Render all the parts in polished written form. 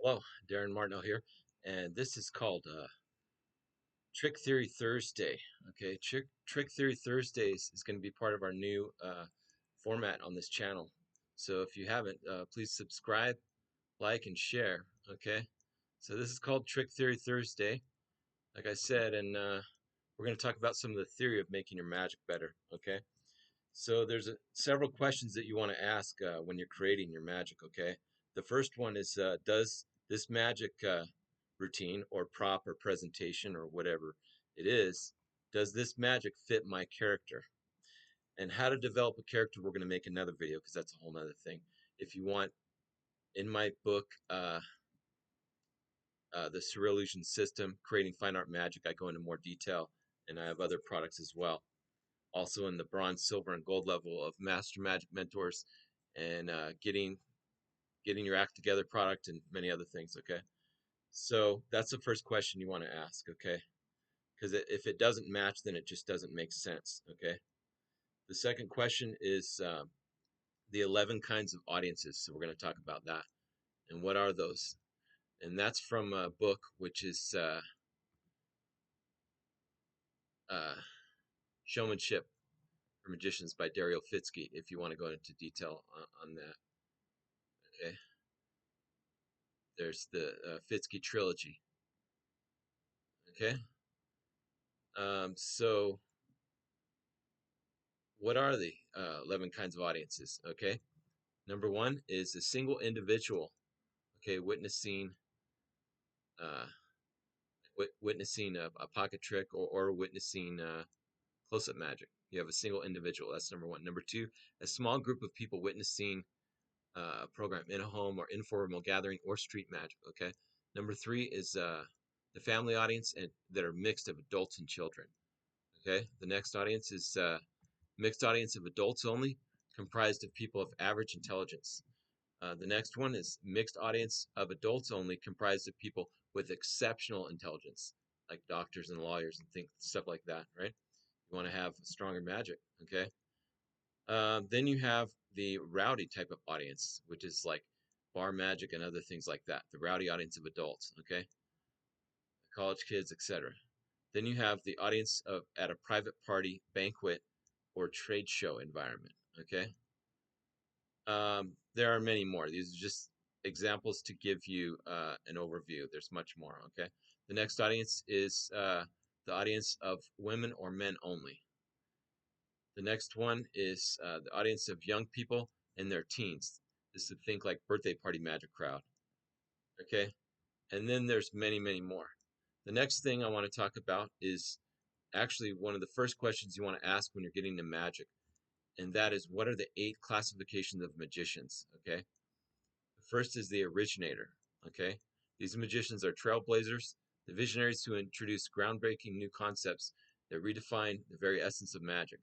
Hello, Darin Martineau here, and this is called Trick Theory Thursday. Okay, Trick Theory Thursdays is going to be part of our new format on this channel. So if you haven't, please subscribe, like, and share. Okay, so this is called Trick Theory Thursday, like I said, and we're going to talk about some of the theory of making your magic better. Okay, so there's several questions that you want to ask when you're creating your magic. Okay, the first one is, does this magic routine or prop or presentation or whatever it is, does this magic fit my character? And how to develop a character, we're going to make another video because that's a whole nother thing. If you want, in my book, the Surreal Illusion System, Creating Fine Art Magic, I go into more detail, and I have other products as well. Also in the bronze, silver, and gold level of Master Magic Mentors and getting your act together product and many other things. Okay, so that's the first question you want to ask. Okay, because if it doesn't match, then it just doesn't make sense. Okay. The second question is the 11 kinds of audiences. So we're going to talk about that. And what are those? And that's from a book which is uh, Showmanship for Magicians by Dario Fitzke, if you want to go into detail on that. Okay. There's the Fitzke trilogy. Okay. So what are the 11 kinds of audiences? Okay. Number one is a single individual. Okay. Uh, witnessing a pocket trick or witnessing close-up magic. You have a single individual. That's number one. Number two, a small group of people witnessing a program in a home or informal gathering or street magic. Okay. Number three is the family audience and that are mixed of adults and children. Okay. The next audience is mixed audience of adults only, comprised of people of average intelligence. The next one is mixed audience of adults only, comprised of people with exceptional intelligence, like doctors and lawyers and stuff like that, right? You want to have stronger magic, okay? Then you have the rowdy type of audience, which is like bar magic and other things like that. The rowdy audience of adults, okay? College kids, etc. Then you have the audience of at a private party, banquet, or trade show environment, okay? There are many more. These are just examples to give you an overview. There's much more, okay? The next audience is the audience of women or men only. The next one is the audience of young people and their teens. This is think like birthday party magic crowd, okay? And then there's many, many more. The next thing I want to talk about is actually one of the first questions you want to ask when you're getting to magic, and that is, what are the 8 classifications of magicians, okay? The first is the originator, okay? These magicians are trailblazers, the visionaries who introduce groundbreaking new concepts that redefine the very essence of magic.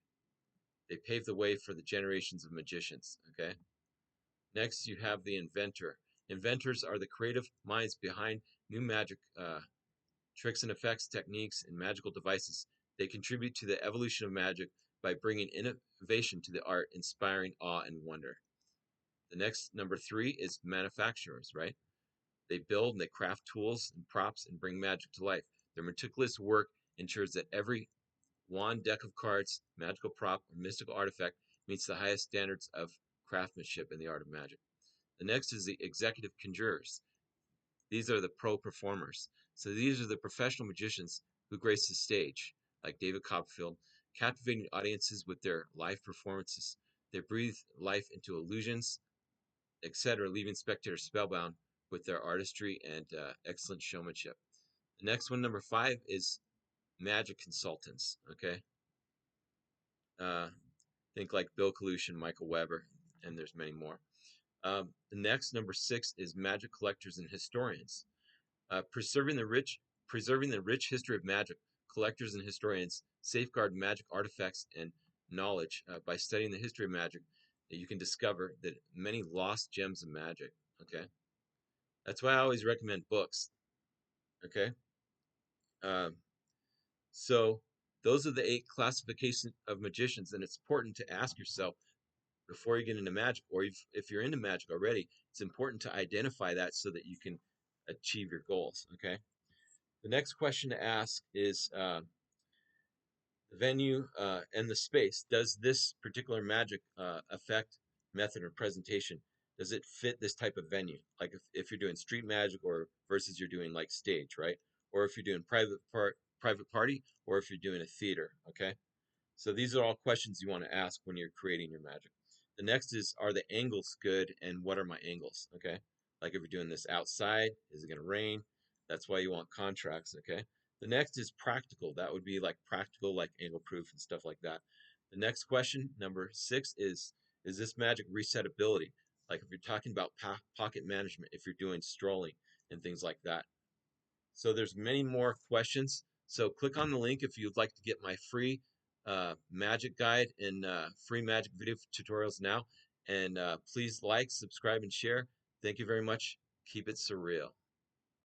They pave the way for the generations of magicians, okay? Next, you have the inventor. Inventors are the creative minds behind new magic tricks and effects, techniques, and magical devices. They contribute to the evolution of magic by bringing innovation to the art, inspiring awe and wonder. The next, number 3, is manufacturers, right? They build and they craft tools and props and bring magic to life. Their meticulous work ensures that every wand, deck of cards, magical prop, or mystical artifact meets the highest standards of craftsmanship in the art of magic. The next is the executive conjurers. These are the pro performers. So these are the professional magicians who grace the stage, like David Copperfield, captivating audiences with their live performances. They breathe life into illusions, etc., leaving spectators spellbound with their artistry and excellent showmanship. The next one, number 5, is magic consultants. Okay, uh, think like Bill Kalush and Michael Weber, and there's many more. The next, number 6, is magic collectors and historians. Preserving the rich history of magic, collectors and historians safeguard magic artifacts and knowledge by studying the history of magic. That you can discover that many lost gems of magic. Okay, that's why I always recommend books. Okay, um, so those are the 8 classifications of magicians, and it's important to ask yourself before you get into magic, or if you're into magic already, it's important to identify that so that you can achieve your goals. Okay. The next question to ask is the venue and the space. Does this particular magic affect method or presentation? Does it fit this type of venue? Like if you're doing street magic or versus you're doing like stage, right? Or if you're doing private party, or if you're doing a theater, okay? So these are all questions you want to ask when you're creating your magic. The next is, are the angles good and what are my angles? Okay. Like if you're doing this outside, is it going to rain? That's why you want contracts. Okay. The next is practical. That would be like practical, like angle proof and stuff like that. The next question, number 6, is this magic resetability? Like if you're talking about pocket management, if you're doing strolling and things like that. So there's many more questions. So click on the link if you'd like to get my free magic guide and free magic video tutorials now. And please like, subscribe, and share. Thank you very much. Keep it surreal.